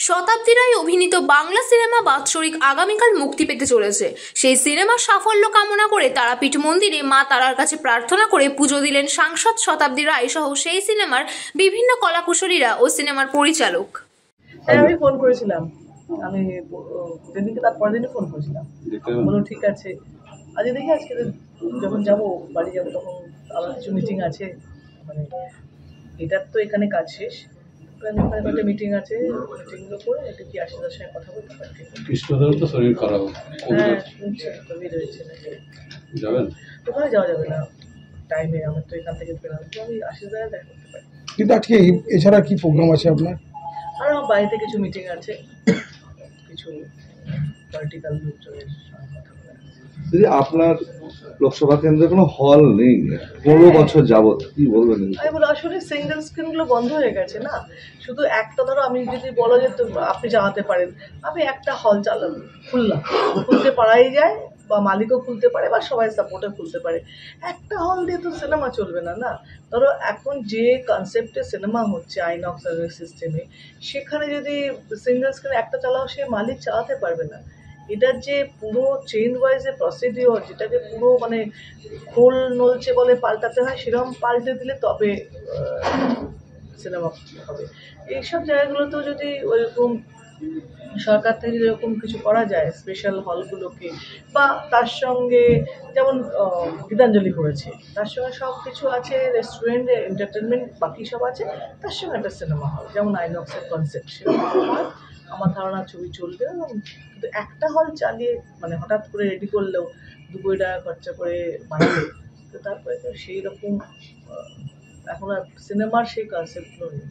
শতাব্দী রায় অভিনীত বাংলা সিনেমা বাৎসরিক আগামীকাল মুক্তি পেতে চলেছে। সেই সিনেমার সাফল্য কামনা করে তারাপীঠ মন্দিরে মা তারার কাছে প্রার্থনা করে পুজো দিলেন সাংসদ শতাব্দী রায় সহ সেই সিনেমার বিভিন্ন কলাকুশলীরা ও সিনেমার পরিচালক। আমি ফোন করেছিলাম, আমি যেদিনকে তার পরের দিনই ফোন করেছিলাম, বললো ঠিক আছে। আজ দেখি আজকে যখন যাবো বাড়ি যাবো তখন আমার কিছু মিটিং আছে, মানে এটার তো এখানে কাজ শেষ, ওখানে একটা মিটিং আছে, মিটিংগুলো করে এটা কি আশীর্বাদের সঙ্গে কথা বলতে পারি। কৃষ্ণদেবের তো শরীর খারাপ, হ্যাঁ শুনছি কবি রয়েছে নাকি, যাবেন? ওখানে যাওয়া যাবে না টাইমে, আমার তো এখান থেকে ফেরা, তো আমি আশীর্বাদে দেখা করতে পারি। কিন্তু আজকে এছাড়া কি প্রোগ্রাম আছে আপনার? আর আমার বাড়িতে কিছু মিটিং আছে, কিছু পলিটিক্যাল লোকজনের সঙ্গে কথা বলা আছে। যদি আপনার লোকসভা কেন্দ্রে কোনো হল নেই 15 বছর যাবত, কি বলবেন? আমি বলি আসলে সিঙ্গেল স্ক্রিনগুলো বন্ধ হয়ে গেছে না, শুধু একটা, ধরো আমি যদি বলো যে আপনি চালাতে পারেন, আমি একটা হল খুললাম, খুলতে পারাই যায়, বা মালিকও খুলতে পারে বা সবাই সাপোর্টে খুলতে পারে। একটা হল দিয়ে তো সিনেমা চলবে না না। ধরো এখন যে কনসেপ্টে সিনেমা হচ্ছে আইনক্স সিস্টেমে, সেখানে যদি সিঙ্গেল স্ক্রিন একটা চালাও, সে মালিক চালাতে পারবে না। এটার যে পুরো চেইন ওয়াইজে প্রসিডিওর, যেটাকে পুরো মানে খোল নলছে বলে পাল্টাতে হয়, সেরকম পাল্টে দিলে তবে সিনেমা হবে। এইসব জায়গাগুলোতেও যদি ওইরকম সরকার থেকে যেরকম কিছু করা যায়, স্পেশাল হলগুলোকে, বা তার সঙ্গে যেমন গীতাঞ্জলি করেছে, তার সঙ্গে সব কিছু আছে, রেস্টুরেন্ট, এন্টারটেনমেন্ট, বাকি সব আছে, তার সঙ্গে একটা সিনেমা হল, যেমন আইনক্সের কনসেপ্ট, সেরকম হয় আমার ধারণা ছবি চলবে। এবং কিন্তু একটা হল চালিয়ে মানে হঠাৎ করে রেডি করলেও 2 কোটি টাকা খরচা করে বানাবে, তো তারপরে তো সেই রকম এখন আর সিনেমার সেই কনসেপ্টগুলো নেই।